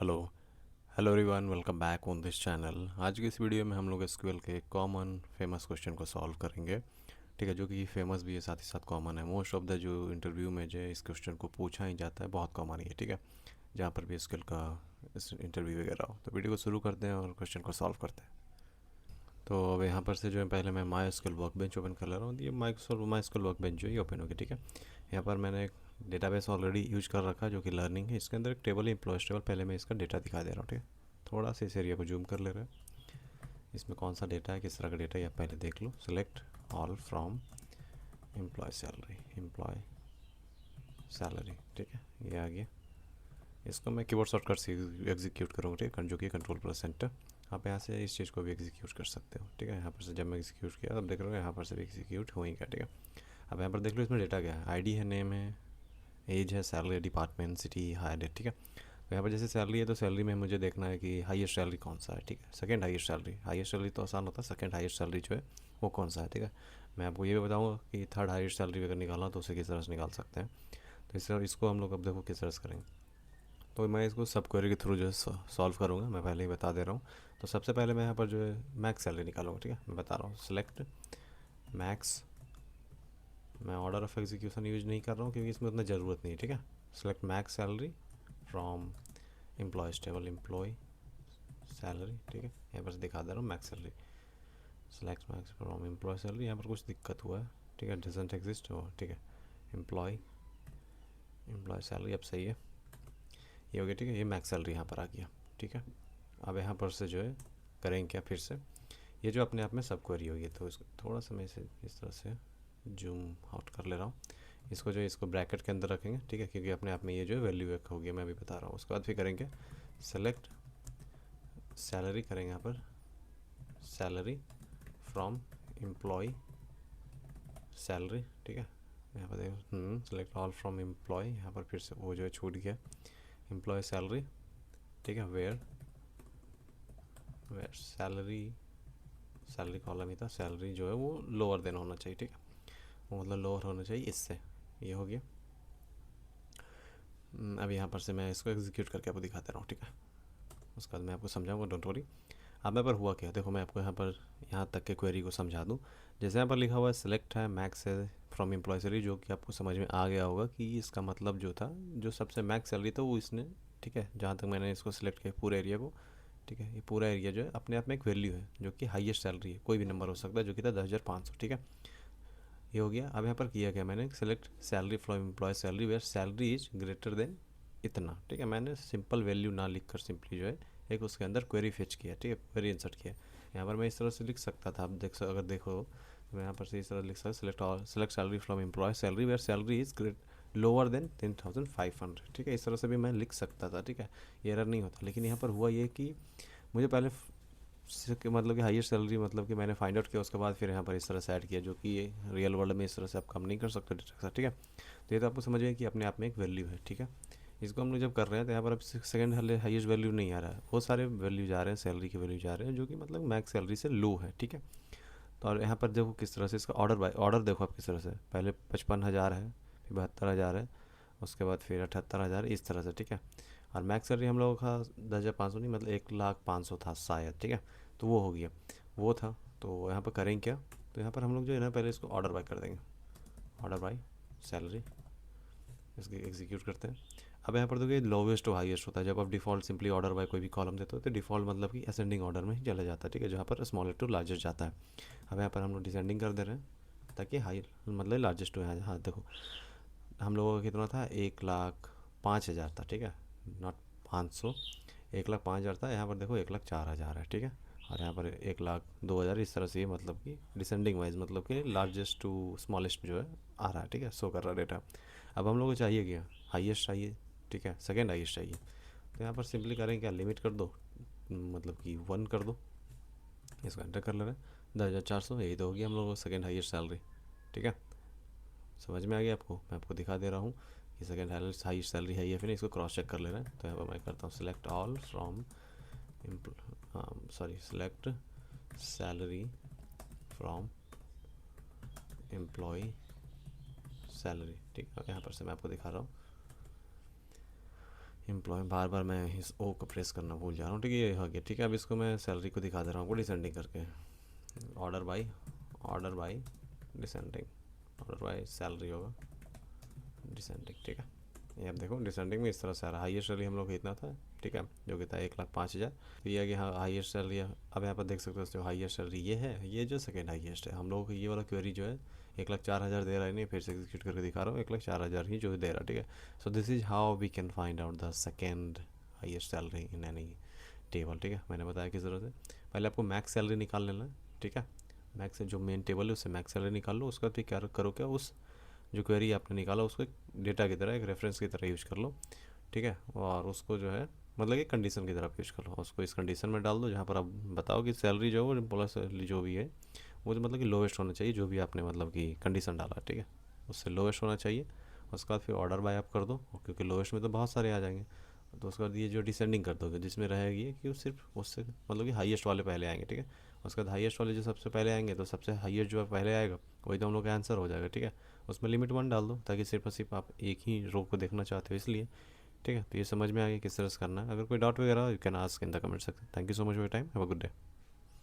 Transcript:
Hello hello everyone, welcome back on this channel. आज की इस वीडियो में हम लोग एसक्यूएल के कॉमन फेमस क्वेश्चन को सॉल्व करेंगे। ठीक है, जो कि फेमस भी है साथ ही साथ कॉमन है। मोस्ट ऑफ द जो इंटरव्यू में जो इस क्वेश्चन को पूछा ही जाता है, बहुत कॉमन ही है। ठीक है, जहाँ पर भी एसक्यूएल का इस इंटरव्यू वगैरह हो। तो वीडियो को शुरू करते हैं और क्वेश्चन को सॉल्व करते हैं। तो अब यहाँ पर से जो है, पहले मैं माई एसक्यूएल वर्कबेंच ओपन कर ले रहा हूँ। ये माई एसक्यूएल वर्कबेंच जो है ये ओपन होगी। ठीक है, यहाँ पर मैंने एक डेटाबेस ऑलरेडी यूज कर रखा है जो कि लर्निंग है। इसके अंदर एक टेबल है, एम्प्लॉयज टेबल। पहले मैं इसका डेटा दिखा दे रहा हूँ। ठीक है, थोड़ा सा इस एरिया को जूम कर ले रहे हैं। इसमें कौन सा डेटा है, किस तरह का डेटा है, आप पहले देख लो। Select all from employ salary. ठीक है, ये आ गया। इसको मैं कीबोर्ड शॉर्टकट से एग्जीक्यूट करूँगा। ठीक है, जो कि कंट्रोल प्लस एंटर। आप यहाँ से इस चीज़ को भी एग्जीक्यूट कर सकते हो। ठीक है, यहाँ पर से जब मैं एग्जीक्यूट किया तब देख रहे हो यहाँ पर से भी एग्जीक्यूट हो ही गया। ठीक है, अब यहाँ पर देख लो, इसमें डेटा क्या है। आईडी है, नेम है, एज है, salary, department, city, hire date. ठीक है, तो यहाँ पर जैसे सैलरी है तो सैलरी में मुझे देखना है कि हाईएस्ट सैलरी कौन सा है। ठीक है, second highest salary. Highest salary तो आसान होता है, सेकंड हाईएस्ट सैलरी जो है वो कौन सा है। ठीक है, मैं आपको ये भी बताऊँगा कि थर्ड हाईएस्ट सैलरी अगर निकालना तो उसे किस तरह से निकाल सकते हैं। तो इस तरह इसको हम लोग अब देखो किस तरह से करेंगे। तो मैं इसको सब क्वेरी के थ्रू जो है सॉल्व करूँगा। मैं पहले ही बता दे रहा हूँ। तो सबसे पहले मैं यहाँ पर जो है मैक्स सैलरी निकालूंगा। ठीक है, मैं बता रहा हूँ। Select max. मैं ऑर्डर ऑफ एग्जीक्यूशन यूज नहीं कर रहा हूँ क्योंकि इसमें उतना ज़रूरत नहीं है। ठीक है, select max salary from employees table, employee salary. ठीक है, यहाँ पर दिखा दे रहा हूँ max salary. Select max from employ salary. यहाँ पर कुछ दिक्कत हुआ है। ठीक है, डजंट एग्जिस्ट हो। ठीक है, एम्प्लॉय एम्प्लॉय सैलरी अब सही है, ये हो गया। ठीक है, ये मैक्स सैलरी यहाँ पर आ गया। ठीक है, अब यहाँ पर से जो है करेंगे क्या, फिर से ये जो अपने आप में सब क्वेरी होगी। तो इसको थोड़ा सा मैं इसे इस तरह से जूम आउट कर ले रहा हूँ। इसको जो है इसको ब्रैकेट के अंदर रखेंगे। ठीक है, क्योंकि अपने आप में ये जो है वैल्यू एक हो गया, मैं अभी बता रहा हूँ। उसके बाद फिर करेंगे सेलेक्ट सैलरी, करेंगे यहाँ पर सैलरी फ्रॉम एम्प्लॉय सैलरी। ठीक है, यहाँ पर देखो सेलेक्ट ऑल फ्रॉम एम्प्लॉय। यहाँ पर फिर से वो जो है छूट गया, एम्प्लॉय सैलरी। ठीक है, where where salary, salary column ही था। सैलरी जो है वो लोअर देन होना चाहिए। ठीक है, वो मतलब लोअर होना चाहिए इससे। ये हो गया। अब यहाँ पर से मैं इसको एग्जीक्यूट करके आपको दिखाता रहा हूँ। ठीक है, उसके बाद मैं आपको समझाऊंगा, डोंट वरी। अब यहाँ पर हुआ क्या, देखो मैं आपको यहाँ तक के क्वेरी को समझा दूँ। जैसे यहाँ पर लिखा हुआ है सिलेक्ट है मैक्स है फ्रॉम एम्प्लॉय सैलरी, जो कि आपको समझ में आ गया होगा कि इसका मतलब जो था, जो सबसे मैक्स सैलरी था वो इसने। ठीक है, जहाँ तक मैंने इसको सिलेक्ट किया पूरे एरिया को। ठीक है, ये पूरा एरिया जो है अपने आप में एक वैल्यू है जो कि हाईएस्ट सैलरी है, कोई भी नंबर हो सकता है, जो कि था 10,500। ठीक है, ये हो गया। अब यहाँ पर किया क्या मैंने, select salary from employ salary where salary is greater than इतना। ठीक है, मैंने सिंपल वैल्यू ना लिख कर सिंपली जो है एक उसके अंदर क्वेरी फेच किया। ठीक है, क्वेरी इंसर्ट किया। यहाँ पर मैं इस तरह से लिख सकता था, आप अगर देखो तो मैं यहाँ पर से इस तरह लिख सकता, select salary from employ salary where salary is great lower than 10,500। ठीक है, इस तरह से भी मैं लिख सकता था। ठीक है, ये एरर नहीं होता। लेकिन यहाँ पर हुआ ये कि मुझे पहले मतलब कि हाईएस्ट सैलरी मतलब कि मैंने फाइंड आउट किया, उसके बाद फिर यहाँ पर इस तरह से ऐड किया, जो कि ये रियल वर्ल्ड में इस तरह से आप कम नहीं कर सकते डेटा के साथ। ठीक है, तो ये तो आपको समझ गए कि अपने आप में एक वैल्यू है। ठीक है, इसको हम लोग जब कर रहे हैं तो यहाँ पर अब सेकंड हाईएस्ट वैल्यू नहीं आ रहा है, बहुत सारे वैल्यू जा रहे हैं, सैलरी के वैल्यू जा रहे हैं जो कि मतलब मैक्स सैलरी से लो है। ठीक है, तो और यहाँ पर देखो किस तरह से इसका ऑर्डर बाय ऑर्डर देखो आप किस तरह से, पहले 55,000 है, फिर 72,000 है, उसके बाद फिर 78,000 इस तरह से। ठीक है, और मैक्स सैलरी हम लोगों का 10,500 नहीं, मतलब 1,05,000 था शायद। ठीक है, तो वो हो गया, वो था। तो यहाँ पर करेंगे क्या, तो यहाँ पर हम लोग जो है ना पहले इसको ऑर्डर बाय कर देंगे। ऑर्डर बाय सैलरी, इसके एग्जीक्यूट करते हैं। अब यहाँ पर देखिए लोवेस्ट टू हाईएस्ट होता है। जब आप डिफ़ॉल्ट सिंपली ऑर्डर बाय कोई भी कॉलम देते हो तो डिफ़ॉल्ट मतलब कि असेंडिंग ऑर्डर में ही चला जाता है। ठीक है, जहाँ पर स्मॉलेस्ट टू लार्जेस्ट जाता है। अब यहाँ पर हम लोग डिसेंडिंग कर दे रहे हैं ताकि हाई मतलब लार्जेस्ट टू है। हाँ देखो, हम लोगों का कितना था, 1,05,000 था। ठीक है, नॉट 500, 1,05,000 था। यहाँ पर देखो 1,04,000 है। ठीक है, और यहाँ पर 1,02,000 इस तरह से, मतलब कि डिसेंडिंग वाइज मतलब कि लार्जेस्ट टू स्मॉलेस्ट जो है आ रहा है। ठीक है, शो कर रहा है डेटा। अब हम लोग को चाहिए क्या, हाईएस्ट चाहिए। ठीक है, सेकेंड हाईएस्ट चाहिए। तो यहाँ पर सिंपली करें क्या, लिमिट कर दो, मतलब कि 1 कर दो। इसको एंटर कर ले रहे हैं, 10,400, यही तो होगी हम लोगों को सेकेंड हाईएस्ट सैलरी। ठीक है, समझ में आ गया आपको, मैं आपको दिखा दे रहा हूँ कि सेकेंड हाईएस्ट सैलरी है या फिर नहीं। इसको क्रॉस चेक कर ले रहे हैं। तो यहाँ पर मैं करता हूँ select all from sorry select salary from employ salary. ठीक है, यहाँ पर से मैं आपको दिखा रहा हूँ। एम्प्लॉय, बार बार मैं इस ओ को प्रेस करना भूल जा रहा हूँ, ठीक है, ये हो गया। ठीक है, अब इसको मैं सैलरी को दिखा दे रहा हूँ, डिसेंडिंग करके, order by, order by descending, order by salary होगा डिसेंडिंग। ठीक है, ये अब देखो डिसेंडिंग में इस तरह से आ रहा है। हाईएस्ट सैलरी हम लोग का इतना था, ठीक है, जो कि था 1,05,000। तो ये है कि हाँ हाईएस्ट सैलरी, अब यहाँ पर देख सकते हो जो हाईएस्ट सैलरी ये है, ये जो सेकेंड हाईएस्ट है। हम लोगों को ये वाला क्वेरी जो है 1,04,000 दे रहा है, नहीं फिर से एग्जीक्यूट करके दिखा रहा हूँ, 1,04,000 ही जो दे रहा है। ठीक है, so this is how we can find out the second highest salary in any table. ठीक है, मैंने बताया किस तरह से। पहले आपको मैक्स सैलरी निकाल लेना है। ठीक है, मैक्स जो मेन टेबल है उससे मैक्स सैलरी निकाल लो। उसका फिर क्या करो, क्या उस जो क्वेरी आपने निकाला उसको एक डेटा की तरह, एक रेफरेंस की तरह यूज कर लो। ठीक है, और उसको जो है मतलब कि कंडीशन की तरफ यूज कर लो, उसको इस कंडीशन में डाल दो जहाँ पर आप बताओ कि सैलरी जो है प्लस जो भी है वो जो मतलब कि लोवेस्ट होना चाहिए, जो भी आपने मतलब कि कंडीशन डाला। ठीक है, उससे लोवेस्ट होना चाहिए। उसके बाद फिर ऑर्डर बाय आप कर दो, क्योंकि लोवेस्ट में तो बहुत सारे आ जाएंगे। तो उसके बाद ये जो डिसेंडिंग कर दोगे जिसमें रहेगी कि वो सिर्फ उससे मतलब कि हाईएस्ट वाले पहले आएंगे। ठीक है, उसके बाद हाईएस्ट वाले जो सबसे पहले आएंगे तो सबसे हाईएस्ट जो पहले आएगा वही तो हम लोग का आंसर हो जाएगा। ठीक है, उसमें लिमिट 1 डाल दो, ताकि सिर्फ और सिर्फ आप एक ही रो को देखना चाहते हो इसलिए। ठीक है, तो ये समझ में आ गया किस तरह से करना है। अगर कोई डाउट वगैरह you can ask in the comment section. Thank you so much for your time, have a good day.